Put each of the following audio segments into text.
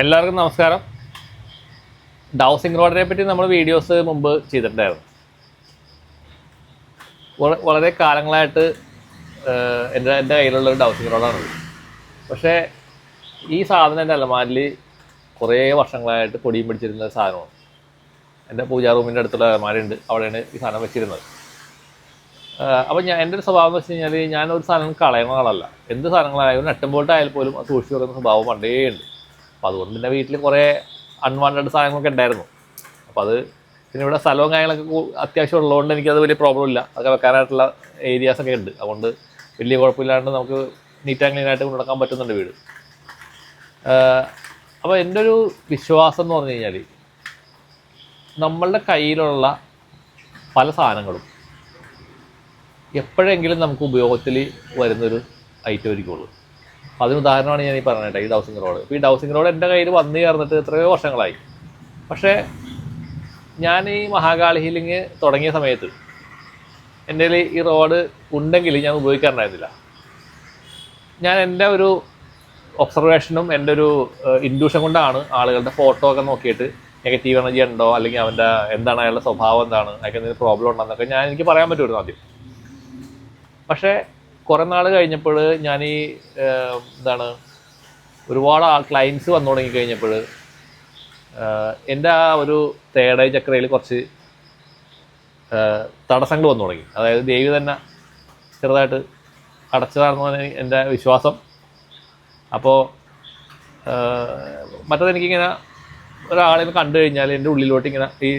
എല്ലാവർക്കും നമസ്കാരം. ഡൗസിംഗ് റോഡിനെ പറ്റി നമ്മൾ വീഡിയോസ് മുമ്പ് ചെയ്തിട്ടുണ്ടായിരുന്നു. വളരെ കാലങ്ങളായിട്ട് എൻ്റെ കയ്യിലുള്ളൊരു ഡൗസിംഗ് റോഡാണത്. പക്ഷേ ഈ സാധനം എൻ്റെ അലമാരിൽ കുറേ വർഷങ്ങളായിട്ട് പൊടിയും പിടിച്ചിരുന്ന ഒരു സാധനമാണ്. എൻ്റെ പൂജാ റൂമിൻ്റെ അടുത്തുള്ള അലമാരുണ്ട്, അവിടെയാണ് ഈ സാധനം വെച്ചിരുന്നത്. അപ്പോൾ എൻ്റെ ഒരു സ്വഭാവം എന്ന് വെച്ച് കഴിഞ്ഞാൽ ഞാനൊരു സാധനം കളയുന്ന ആളല്ല. എന്ത് സാധനങ്ങളായാലും നട്ടും ബോൾട്ടായാലും പോലും അത് സൂക്ഷിച്ച് വെക്കുന്ന സ്വഭാവം പണ്ടേ ഉണ്ട്. അപ്പോൾ അതുകൊണ്ട് എൻ്റെ വീട്ടിൽ കുറേ അൺവാണ്ടഡ് സാധനങ്ങളൊക്കെ ഉണ്ടായിരുന്നു. അപ്പോൾ അത് പിന്നെ ഇവിടെ സ്ഥലവും കാര്യങ്ങളൊക്കെ അത്യാവശ്യം ഉള്ളതുകൊണ്ട് എനിക്കത് വലിയ പ്രോബ്ലം ഇല്ല. അതൊക്കെ വെക്കാനായിട്ടുള്ള ഏരിയാസൊക്കെ ഉണ്ട്. അതുകൊണ്ട് വലിയ കുഴപ്പമില്ലാണ്ട് നമുക്ക് നീറ്റ് ആൻഡ് ക്ലീനായിട്ട് കൊണ്ടുനടക്കാൻ പറ്റുന്നുണ്ട് വീട്. അപ്പോൾ എൻ്റെ ഒരു വിശ്വാസം എന്ന് പറഞ്ഞു കഴിഞ്ഞാൽ നമ്മളുടെ കയ്യിലുള്ള പല സാധനങ്ങളും എപ്പോഴെങ്കിലും നമുക്ക് ഉപയോഗത്തിൽ വരുന്നൊരു ഐറ്റം ആയിരിക്കുള്ളൂ. അതിന് ഉദാഹരണമാണ് ഞാൻ ഈ പറഞ്ഞിട്ട് ഈ ഡൗസിംഗ് റോഡ്. ഇപ്പോൾ ഈ ഡൗസിംഗ് റോഡ് എൻ്റെ കയ്യിൽ വന്നു ചേർന്നിട്ട് എത്രയോ വർഷങ്ങളായി. പക്ഷേ ഞാൻ ഈ മഹാകാളി ഹീലിംഗ് തുടങ്ങിയ സമയത്ത് എൻ്റെ ഈ റോഡ് ഉണ്ടെങ്കിൽ ഞാൻ ഉപയോഗിക്കാറുണ്ടായിരുന്നില്ല. ഞാൻ എൻ്റെ ഒരു ഒബ്സർവേഷനും എൻ്റെ ഒരു ഇൻഡ്യൂഷൻ കൊണ്ടാണ് ആളുകളുടെ ഫോട്ടോ ഒക്കെ നോക്കിയിട്ട് നെഗറ്റീവ് എനർജി ഉണ്ടോ, അല്ലെങ്കിൽ അവൻ്റെ എന്താണ് അയാളുടെ സ്വഭാവം, എന്താണ് അയാൾക്ക് എന്തെങ്കിലും പ്രോബ്ലം ഉണ്ടെന്നൊക്കെ എനിക്ക് പറയാൻ പറ്റുമായിരുന്നു ആദ്യം. പക്ഷേ കുറേ നാൾ കഴിഞ്ഞപ്പോൾ ഞാൻ ഈ ഒരുപാട് ക്ലയൻസ് വന്നു തുടങ്ങി കഴിഞ്ഞപ്പോൾ എൻ്റെ ആ ഒരു തേടൈ ചക്രയിൽ കുറച്ച് തടസ്സങ്ങൾ വന്നു തുടങ്ങി. അതായത് ദേവി തന്നെ ചെറുതായിട്ട് അടച്ചതാണെന്നാണ് എൻ്റെ വിശ്വാസം. അപ്പോൾ മറ്റതെനിക്കിങ്ങനെ ഒരാളെ കണ്ടു കഴിഞ്ഞാൽ എൻ്റെ ഉള്ളിലോട്ട് ഇങ്ങനെ ഈ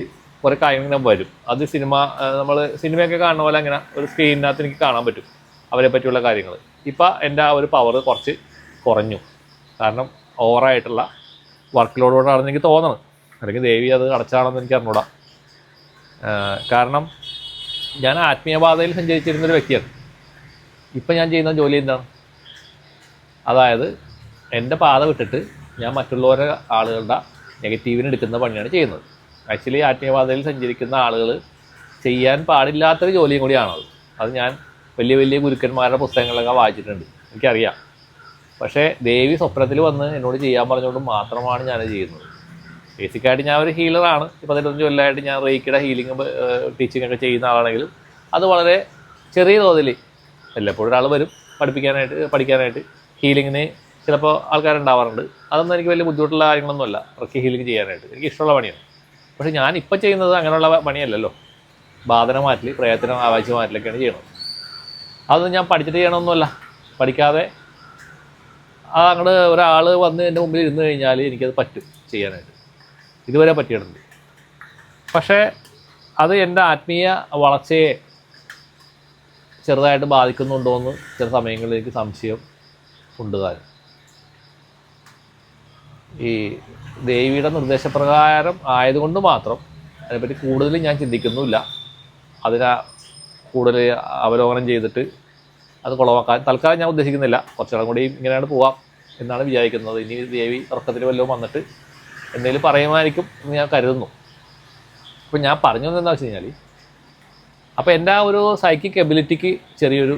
കുറേ കാര്യങ്ങൾ ഇങ്ങനെ വരും. അത് നമ്മൾ സിനിമയൊക്കെ കാണുന്ന പോലെ അങ്ങനെ ഒരു സ്ക്രീനിനകത്ത് എനിക്ക് കാണാൻ പറ്റും അവരെ പറ്റിയുള്ള കാര്യങ്ങൾ. ഇപ്പം എൻ്റെ ആ ഒരു പവർ കുറച്ച് കുറഞ്ഞു. കാരണം ഓവറായിട്ടുള്ള വർക്ക് ലോഡോടാണെന്ന് എനിക്ക് തോന്നണം. അല്ലെങ്കിൽ ദേവി അത് അടച്ചാണെന്ന് എനിക്ക് അറിഞ്ഞൂടാ. കാരണം ഞാൻ ആത്മീയപാതയിൽ സഞ്ചരിച്ചിരുന്നൊരു വ്യക്തിയാണ്. ഇപ്പം ഞാൻ ചെയ്യുന്ന ജോലി എന്താണ്? അതായത് എൻ്റെ പാത വിട്ടിട്ട് ഞാൻ മറ്റുള്ളവരുടെ ആളുകളുടെ നെഗറ്റീവിന് എടുക്കുന്ന പണിയാണ് ചെയ്യുന്നത്. ആക്ച്വലി ആത്മീയപാതയിൽ സഞ്ചരിക്കുന്ന ആളുകൾ ചെയ്യാൻ പാടില്ലാത്തൊരു ജോലിയും കൂടിയാണത്. അത് ഞാൻ വലിയ വലിയ ഗുരുക്കന്മാരുടെ പുസ്തകങ്ങളൊക്കെ വായിച്ചിട്ടുണ്ട്, എനിക്കറിയാം. പക്ഷേ ദേവി സ്വപ്നത്തിൽ വന്ന് എന്നോട് ചെയ്യാൻ പറഞ്ഞുകൊണ്ട് മാത്രമാണ് ഞാനത് ചെയ്യുന്നത്. ബേസിക്കായിട്ട് ഞാൻ ഒരു ഹീലറാണ്. 15 കൊല്ലമായിട്ട് ഞാൻ റേക്കിയുടെ ഹീലിംഗ് ടീച്ചിങ് ഒക്കെ ചെയ്യുന്ന ആളാണെങ്കിലും അത് വളരെ ചെറിയ തോതിൽ വല്ലപ്പോഴും ഒരാൾ വരും പഠിക്കാനായിട്ട് ഹീലിങ്ങിന് ചിലപ്പോൾ ആൾക്കാരുണ്ടാവാറുണ്ട്. അതൊന്നും എനിക്ക് വലിയ ബുദ്ധിമുട്ടുള്ള കാര്യങ്ങളൊന്നുമല്ല. റെക്കി ഹീലിംഗ് ചെയ്യാനായിട്ട് എനിക്ക് ഇഷ്ടമുള്ള പണിയാണ്. പക്ഷേ ഞാനിപ്പോൾ ചെയ്യുന്നത് അങ്ങനെയുള്ള പണിയല്ലല്ലോ. ബാധന മാറ്റൽ, പ്രയത്നം, ആവാഴ്ച മാറ്റലൊക്കെയാണ് ചെയ്യുന്നത്. അതൊന്നും ഞാൻ പഠിച്ചിട്ട് ചെയ്യണമെന്നല്ല. പഠിക്കാതെ അങ്ങോട്ട് ഒരാൾ വന്ന് എൻ്റെ മുമ്പിൽ ഇരുന്ന് കഴിഞ്ഞാൽ എനിക്കത് പറ്റും ചെയ്യാനായിട്ട്. ഇതുവരെ പറ്റിയിട്ടുണ്ട്. പക്ഷേ അത് എൻ്റെ ആത്മീയ വളർച്ചയെ ചെറുതായിട്ട് ബാധിക്കുന്നുണ്ടോ എന്ന് ചില സമയങ്ങളിൽ എനിക്ക് സംശയം ഉണ്ട്. താനും ഈ ദേവിയുടെ നിർദ്ദേശപ്രകാരം ആയതുകൊണ്ട് മാത്രം അതിനെപ്പറ്റി കൂടുതൽ ഞാൻ ചിന്തിക്കുന്നുമില്ല. അതിനെ കൂടുതൽ അവലോകനം ചെയ്തിട്ട് അത് കുളമാക്കാൻ തൽക്കാലം ഞാൻ ഉദ്ദേശിക്കുന്നില്ല. കുറച്ചുകൂടെ കൂടി ഇങ്ങനെയാണ് പോവാം എന്നാണ് വിചാരിക്കുന്നത്. ഇനി ദേവി ഉറക്കത്തിൽ വല്ലതും വന്നിട്ട് എന്തെങ്കിലും പറയുമായിരിക്കും എന്ന് ഞാൻ കരുതുന്നു. അപ്പോൾ ഞാൻ പറഞ്ഞു എന്താണെന്ന് വെച്ച് കഴിഞ്ഞാൽ, അപ്പോൾ എൻ്റെ ആ ഒരു സൈക്കിക് എബിലിറ്റിക്ക് ചെറിയൊരു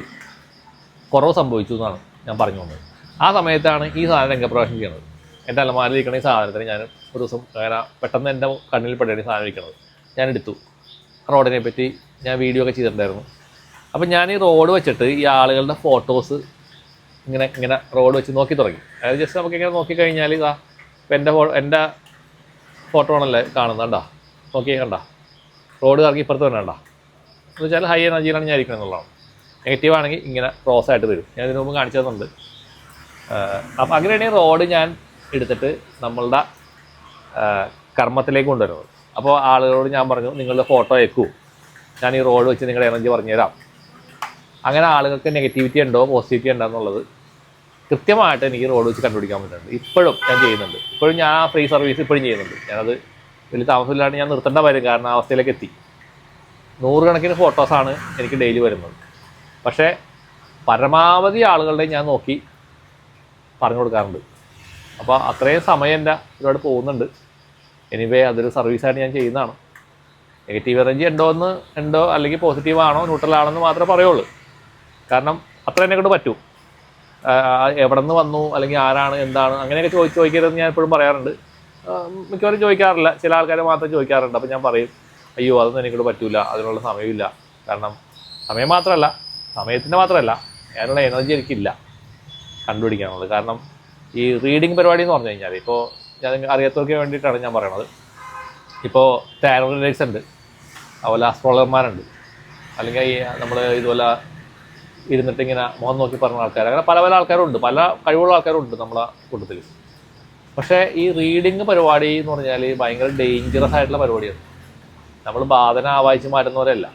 കുറവ് സംഭവിച്ചു എന്നാണ് ഞാൻ പറഞ്ഞു വന്നത്. ആ സമയത്താണ് ഈ സാധനം രംഗപ്രവേശനം ചെയ്യുന്നത്. എൻ്റെ അലമാരിൽ ഇരിക്കണ ഈ സാധനത്തിന് ഞാൻ ഒരു ദിവസം അങ്ങനെ പെട്ടെന്ന് എൻ്റെ കണ്ണിൽ പെടുകയാണ് ഈ സാധനം ഇരിക്കുന്നത്. ഞാൻ എടുത്തു. റോഡിനെ പറ്റി ഞാൻ വീഡിയോ ഒക്കെ ചെയ്തിട്ടുണ്ടായിരുന്നു. അപ്പം ഞാൻ ഈ റോഡ് വെച്ചിട്ട് ഈ ആളുകളുടെ ഫോട്ടോസ് ഇങ്ങനെ റോഡ് വെച്ച് നോക്കി തുടങ്ങി. അതായത് ജസ്റ്റ് നമുക്കിങ്ങനെ നോക്കിക്കഴിഞ്ഞാൽ ഇതാ ഇപ്പം എൻ്റെ ഫോട്ടോ ആണല്ലേ കാണുന്നത്. കണ്ടാ നോക്കിയേ, കണ്ടാ റോഡ് കറങ്ങി ഇപ്പുറത്ത് തന്നെ കണ്ടാ. എന്ന് വെച്ചാൽ ഹൈ എനർജിയിലാണ് ഞാൻ ഇരിക്കുന്നത് എന്നുള്ളതാണ്. നെഗറ്റീവ് ആണെങ്കിൽ ഇങ്ങനെ ക്രോസ് ആയിട്ട് വരും. ഞാൻ ഇതിനു മുമ്പ് കാണിച്ചു തന്നുണ്ട്. അപ്പം അങ്ങനെയാണെങ്കിൽ റോഡ് ഞാൻ എടുത്തിട്ട് നമ്മളുടെ കർമ്മത്തിലേക്ക് കൊണ്ടുവരുന്നത്. അപ്പോൾ ആളുകളോട് ഞാൻ പറഞ്ഞു, നിങ്ങളുടെ ഫോട്ടോ അയക്കൂ, ഞാൻ ഈ റോഡ് വെച്ച് നിങ്ങളുടെ എനർജി പറഞ്ഞുതരാം. അങ്ങനെ ആളുകൾക്ക് നെഗറ്റിവിറ്റി ഉണ്ടോ പോസിറ്റിവിറ്റി ഉണ്ടോ എന്നുള്ളത് കൃത്യമായിട്ട് എനിക്ക് റോഡ് വെച്ച് കണ്ടുപിടിക്കാൻ പറ്റുന്നുണ്ട്. ഇപ്പോഴും ഞാൻ ചെയ്യുന്നുണ്ട്. ഇപ്പോഴും ഞാൻ ഫ്രീ സർവീസ് ഇപ്പോഴും ചെയ്യുന്നുണ്ട്. ഞാനത് വലിയ താമസമില്ലാണ്ട് ഞാൻ നിർത്തേണ്ട വരും. കാരണം ആ അവസ്ഥയിലേക്ക് എത്തി. 100 കണക്കിന് ഫോട്ടോസാണ് എനിക്ക് ഡെയിലി വരുന്നത്. പക്ഷേ പരമാവധി ആളുകളുടെ ഞാൻ നോക്കി പറഞ്ഞു കൊടുക്കാറുണ്ട്. അപ്പോൾ അത്രയും സമയം എൻ്റെ ഒരുപാട് പോകുന്നുണ്ട്. എനിവേ അതൊരു സർവീസായിട്ട് ഞാൻ ചെയ്യുന്നതാണ്. നെഗറ്റീവ് എനർജി ഉണ്ടോ അല്ലെങ്കിൽ പോസിറ്റീവ് ആണോ ന്യൂട്രൽ ആണെന്ന് മാത്രമേ പറയുള്ളൂ. കാരണം അത്ര എന്നെ കൊണ്ട് പറ്റൂ. എവിടെ നിന്ന് വന്നു അല്ലെങ്കിൽ ആരാണ് എന്താണ് അങ്ങനെയൊക്കെ ചോദിക്കരുതെന്ന് ഞാൻ എപ്പോഴും പറയാറുണ്ട്. മിക്കവാറും ചോദിക്കാറില്ല, ചില ആൾക്കാർ മാത്രം ചോദിക്കാറുണ്ട്. അപ്പോൾ ഞാൻ പറയും, അയ്യോ അതൊന്നും എനിക്കിവിടെ പറ്റില്ല, അതിനുള്ള സമയമില്ല. കാരണം സമയം മാത്രമല്ല, സമയത്തിൻ്റെ മാത്രമല്ല, അതിനുള്ള എനർജി എനിക്കില്ല കണ്ടുപിടിക്കാനുള്ളത്. കാരണം ഈ റീഡിങ് പരിപാടി എന്ന് പറഞ്ഞു കഴിഞ്ഞാൽ, ഇപ്പോൾ ഞാൻ അറിയാത്തവർക്ക് വേണ്ടിയിട്ടാണ് ഞാൻ പറയണത്. ഇപ്പോൾ ടാരോ റീഡേഴ്സ് ഉണ്ട്, അതുപോലെ അസ്ട്രോളർമാരുണ്ട്, അല്ലെങ്കിൽ നമ്മൾ ഇതുപോലെ ഇരുന്നിട്ട് ഇങ്ങനെ മുഖം നോക്കി പറഞ്ഞ ആൾക്കാർ, അങ്ങനെ പല പല ആൾക്കാരുണ്ട്, പല കഴിവുള്ള ആൾക്കാരുണ്ട് നമ്മളെ കൂട്ടത്തിൽ. പക്ഷേ ഈ റീഡിങ് പരിപാടി എന്ന് പറഞ്ഞാൽ ഭയങ്കര ഡേഞ്ചറസ് ആയിട്ടുള്ള പരിപാടിയാണ്. നമ്മൾ ബാധന ആവാഹിച്ച് മാറ്റുന്നവരല്ല.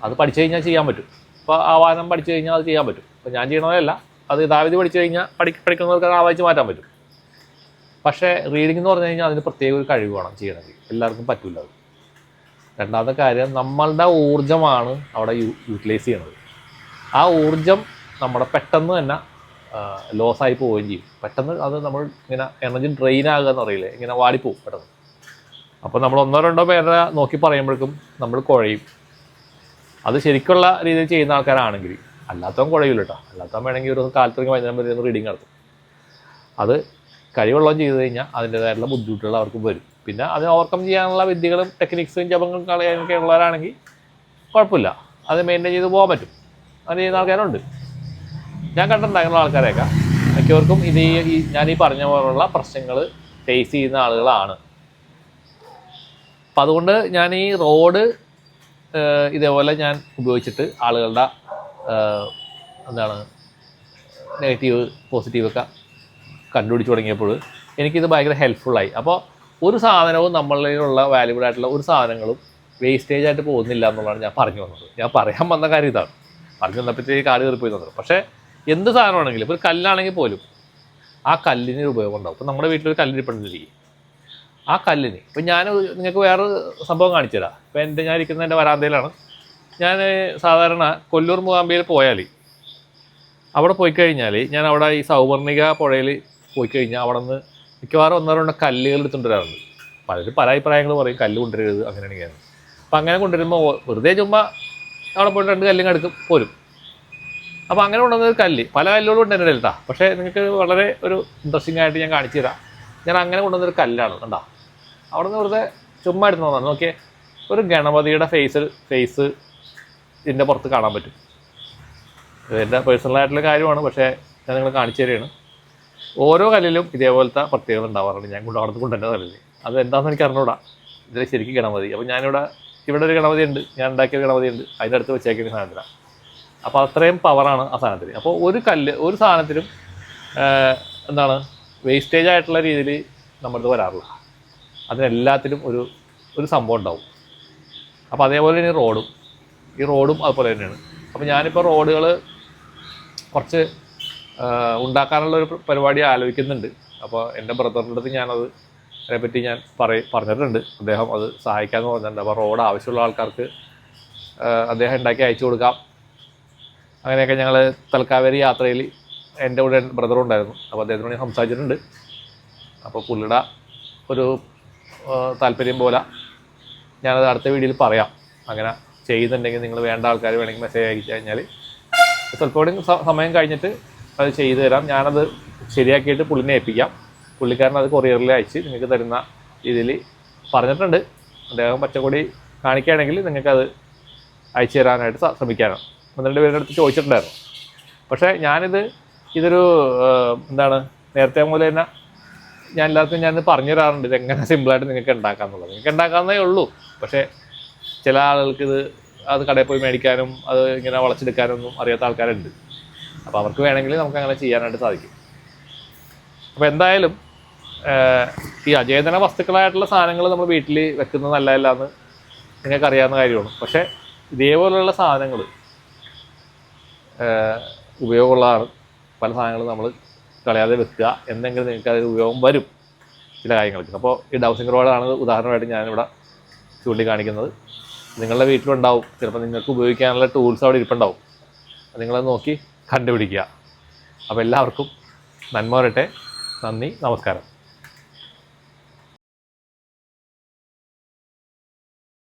അത് പഠിച്ചു കഴിഞ്ഞാൽ ചെയ്യാൻ പറ്റും. ഇപ്പോൾ ആവാഹനം പഠിച്ചു കഴിഞ്ഞാൽ അത് ചെയ്യാൻ പറ്റും. ഇപ്പോൾ ഞാൻ ചെയ്യണതല്ല, അത് യഥാവിധി പഠിച്ചു കഴിഞ്ഞാൽ പഠിക്കുന്നവർക്ക് അത് ആവാഹിച്ച് മാറ്റാൻ പറ്റും. പക്ഷേ റീഡിംഗ് എന്ന് പറഞ്ഞു കഴിഞ്ഞാൽ അതിന് പ്രത്യേക ഒരു കഴിവ് വേണം ചെയ്യണമെങ്കിൽ. എല്ലാവർക്കും പറ്റില്ല അത്. രണ്ടാമത്തെ കാര്യം, നമ്മളുടെ ഊർജ്ജമാണ് അവിടെ യൂട്ടിലൈസ് ചെയ്യണത്. ആ ഊർജ്ജം നമ്മുടെ പെട്ടെന്ന് തന്നെ ലോസായി പോവുകയും ചെയ്യും. പെട്ടെന്ന് അത് നമ്മൾ ഇങ്ങനെ എനർജി ഡ്രെയിൻ ആകുക എന്ന് പറയില്ലേ, ഇങ്ങനെ വാടിപ്പോവും പെട്ടെന്ന്. അപ്പോൾ നമ്മൾ ഒന്നോ രണ്ടോ പേരെ നോക്കി പറയുമ്പോഴേക്കും നമ്മൾ കുഴയും. അത് ശരിക്കുള്ള രീതിയിൽ ചെയ്യുന്ന ആൾക്കാരാണെങ്കിൽ. അല്ലാത്തവൻ കുഴയില്ല കേട്ടോ. അല്ലാത്തവൻ വേണമെങ്കിൽ ഒരു കാലത്തേക്ക് വൈകുന്നേരം വരെ റീഡിങ് നടത്തും. അത് കഴിവുള്ളവൻ ചെയ്ത് കഴിഞ്ഞാൽ അതിൻ്റേതായിട്ടുള്ള ബുദ്ധിമുട്ടുകൾ അവർക്ക് വരും. പിന്നെ അത് ഓവർകം ചെയ്യാനുള്ള വിദ്യകളും ടെക്നിക്സും ജപങ്ങളും കളയാനൊക്കെ ഉള്ളവരാണെങ്കിൽ കുഴപ്പമില്ല, അത് മെയിൻറ്റെയിൻ ചെയ്ത് പോകാൻ പറ്റും. അത് ചെയ്യുന്ന ആൾക്കാരുണ്ട്, ഞാൻ കണ്ടിട്ടുണ്ടായിരുന്ന ആൾക്കാരെയൊക്കെ. മിക്കവർക്കും ഇത് ഞാൻ ഈ പറഞ്ഞ പോലുള്ള പ്രശ്നങ്ങൾ ഫേസ് ചെയ്യുന്ന ആളുകളാണ്. അപ്പം അതുകൊണ്ട് ഞാൻ ഈ റോഡ് ഇതേപോലെ ഞാൻ ഉപയോഗിച്ചിട്ട് ആളുകളുടെ എന്താണ് നെഗറ്റീവ് പോസിറ്റീവൊക്കെ കണ്ടുപിടിച്ച് തുടങ്ങിയപ്പോൾ എനിക്കിത് ഭയങ്കര ഹെൽപ്ഫുള്ളായി. അപ്പോൾ ഒരു സാധനവും നമ്മളിലുള്ള വാല്യുബിൾ ആയിട്ടുള്ള ഒരു സാധനങ്ങളും വേസ്റ്റേജ് ആയിട്ട് പോകുന്നില്ല എന്നുള്ളതാണ് ഞാൻ പറഞ്ഞു വന്നത്. ഞാൻ പറയാൻ വന്ന കാര്യം ഇതാണ്. പറഞ്ഞു വന്നപ്പോഴത്തേക്ക് കാട് കയറിപ്പോയി തന്നത്. പക്ഷേ എന്ത് സാധനമാണെങ്കിലും, ഇപ്പോൾ ഒരു കല്ലാണെങ്കിൽ പോലും ആ കല്ലിന് ഉപയോഗം ഉണ്ടാവും. ഇപ്പോൾ നമ്മുടെ വീട്ടിലൊരു കല്ലിരിപ്പുണ്ടെന്നിരിക്കും, ആ കല്ലിന് ഇപ്പം ഞാൻ നിങ്ങൾക്ക് വേറൊരു സംഭവം കാണിച്ചു തരാം. ഇപ്പോൾ ഞാൻ ഇരിക്കുന്ന എൻ്റെ വരാന്തയിലാണ്. ഞാൻ സാധാരണ കൊല്ലൂർ മൂകാംബികയിൽ പോയാൽ, അവിടെ പോയി കഴിഞ്ഞാൽ ഞാൻ അവിടെ ഈ സൗവർണിക പുഴയിൽ പോയി കഴിഞ്ഞാൽ അവിടെ നിന്ന് മിക്കവാറും ഒന്നോ രണ്ടോ കല്ലുകൾ എടുത്തുകൊണ്ട് വരാറുണ്ട്. പലരും പല അഭിപ്രായങ്ങൾ പറയും, കല്ല് കൊണ്ടുവരരുത് അങ്ങനെയാണെങ്കിൽ. അപ്പം അങ്ങനെ കൊണ്ടുവരുമ്പോൾ വെറുതെ ചുമ്മാ അവിടെ പോയിട്ട് 2 കല്ലിങ്ങ് എടുക്കും പോരും. അപ്പോൾ അങ്ങനെ കൊണ്ടുവന്നൊരു കല്ല്, പല കല്ലുകളും ഉണ്ട് എൻ്റെ കേട്ടോ. പക്ഷേ നിങ്ങൾക്ക് വളരെ ഒരു ഇൻട്രസ്റ്റിംഗ് ആയിട്ട് ഞാൻ കാണിച്ചു തരാം. ഞാൻ അങ്ങനെ കൊണ്ടുവന്നൊരു കല്ലാണ് കണ്ടോ. അവിടെ നിന്ന് വെറുതെ ചുമ്മാ എടുത്ത് നോക്കാം. നോക്കിയേ, ഒരു ഗണപതിയുടെ ഫേസ് ഇതിൻ്റെ പുറത്ത് കാണാൻ പറ്റും. എൻ്റെ പേഴ്സണലായിട്ടുള്ള കാര്യമാണ്, പക്ഷേ ഞാൻ നിങ്ങൾ കാണിച്ചു തരികയാണ്. ഓരോ കല്ലിലും ഇതേപോലത്തെ പ്രത്യേകത ഉണ്ടാവാറുണ്ട്. ഞാൻ അവിടെ കൊണ്ടുവരുന്ന കല്ലിൽ അത് എന്താണെന്ന് എനിക്ക് അറിഞ്ഞൂടാ. ഇതിൽ ശരിക്കും ഗണപതി. അപ്പോൾ ഞാനിവിടെ ഒരു ഗണപതി ഉണ്ട്, ഞാൻ ഉണ്ടാക്കിയ ഗണപതി ഉണ്ട്, അതിൻ്റെ അടുത്ത് വെച്ചേക്കുന്ന സാധനത്തിലാണ്. അപ്പോൾ അത്രയും പവറാണ് ആ സാധനത്തിന്. അപ്പോൾ ഒരു സാധനത്തിലും എന്താണ് വേസ്റ്റേജ് ആയിട്ടുള്ള രീതിയിൽ നമ്മളത് വരാറില്ല. അതിനെല്ലാത്തിലും ഒരു സംഭവം ഉണ്ടാവും. അപ്പോൾ അതേപോലെ തന്നെ ഈ റോഡും അതുപോലെ തന്നെയാണ്. അപ്പോൾ ഞാനിപ്പോൾ റോഡുകൾ കുറച്ച് ഉണ്ടാക്കാനുള്ള ഒരു പരിപാടി ആലോചിക്കുന്നുണ്ട്. അപ്പോൾ എൻ്റെ ബ്രദറിൻ്റെ അടുത്ത് അതിനെപ്പറ്റി ഞാൻ പറഞ്ഞിട്ടുണ്ട്. അദ്ദേഹം അത് സഹായിക്കാമെന്ന് പറഞ്ഞിട്ടുണ്ട്. അപ്പോൾ റോഡ് ആവശ്യമുള്ള ആൾക്കാർക്ക് അദ്ദേഹം ഉണ്ടാക്കി അയച്ചു കൊടുക്കാം. അങ്ങനെയൊക്കെ ഞങ്ങൾ തലക്കാവേരി യാത്രയിൽ എൻ്റെ കൂടെ ബ്രദറും ഉണ്ടായിരുന്നു. അപ്പോൾ അദ്ദേഹത്തിനോട് ഞാൻ സംസാരിച്ചിട്ടുണ്ട്. അപ്പോൾ പുള്ളിയുടെ ഒരു താല്പര്യം പോലെ ഞാനത് അടുത്ത വീഡിയോയിൽ പറയാം. അങ്ങനെ ചെയ്യുന്നുണ്ടെങ്കിൽ നിങ്ങൾ വേണ്ട ആൾക്കാർ വേണമെങ്കിൽ മെസ്സേജ് അയച്ചു കഴിഞ്ഞാൽ സ്വല്പം കൂടി സമയം കഴിഞ്ഞിട്ട് അത് ചെയ്തു തരാം. ഞാനത് ശരിയാക്കിയിട്ട് പുള്ളിനെ ഏൽപ്പിക്കാം. പുള്ളിക്കാരൻ അത് കൊറിയറിൽ അയച്ച് നിങ്ങൾക്ക് തരുന്ന രീതിയിൽ പറഞ്ഞിട്ടുണ്ട്. അദ്ദേഹം പച്ചക്കൊടി കാണിക്കുകയാണെങ്കിൽ നിങ്ങൾക്കത് അയച്ചു തരാനായിട്ട് ശ്രമിക്കാനാണ്. 1-2 പേരുടെ അടുത്ത് ചോദിച്ചിട്ടുണ്ടായിരുന്നു. പക്ഷേ ഇതൊരു എന്താണ്, നേരത്തെ മുതൽ തന്നെ ഞാൻ എല്ലാവർക്കും ഞാനിത് പറഞ്ഞു തരാറുണ്ട്, ഇതെങ്ങനെ സിമ്പിളായിട്ട് നിങ്ങൾക്ക് ഉണ്ടാക്കാമെന്നുള്ളത്. നിങ്ങൾക്ക് ഉണ്ടാക്കാവുന്നതേ ഉള്ളൂ. പക്ഷേ ചില ആളുകൾക്ക് അത് കടയിൽ പോയി മേടിക്കാനും അത് ഇങ്ങനെ വളച്ചെടുക്കാനൊന്നും അറിയാത്ത ആൾക്കാരുണ്ട്. അപ്പോൾ അവർക്ക് വേണമെങ്കിൽ നമുക്ക് അങ്ങനെ ചെയ്യാനായിട്ട് സാധിക്കും. അപ്പോൾ എന്തായാലും ഈ അചേതന വസ്തുക്കളായിട്ടുള്ള സാധനങ്ങൾ നമ്മൾ വീട്ടിൽ വെക്കുന്നത് നല്ലതല്ല എന്ന് നിങ്ങൾക്കറിയാവുന്ന കാര്യമാണ്. പക്ഷേ ഇതേപോലെയുള്ള സാധനങ്ങൾ ഉപയോഗമുള്ളതാണ്. പല സാധനങ്ങളും നമ്മൾ കളയാതെ വെക്കുക, എന്തെങ്കിലും നിങ്ങൾക്ക് അതിൽ ഉപയോഗം വരും ചില കാര്യങ്ങൾക്ക്. അപ്പോൾ ഈ ഡൗസിങ് റോഡാണ് ഉദാഹരണമായിട്ട് ഞാനിവിടെ ചൂണ്ടിക്കാണിക്കുന്നത്. നിങ്ങളുടെ വീട്ടിലുണ്ടാവും, ചിലപ്പോൾ നിങ്ങൾക്ക് ഉപയോഗിക്കാനുള്ള ടൂൾസ് അവിടെ ഇരിപ്പുണ്ടാവും. നിങ്ങളത് നോക്കി കണ്ടുപിടിക്കുക. അപ്പോൾ എല്ലാവർക്കും നന്മ വരട്ടെ. നന്ദി, നമസ്കാരം.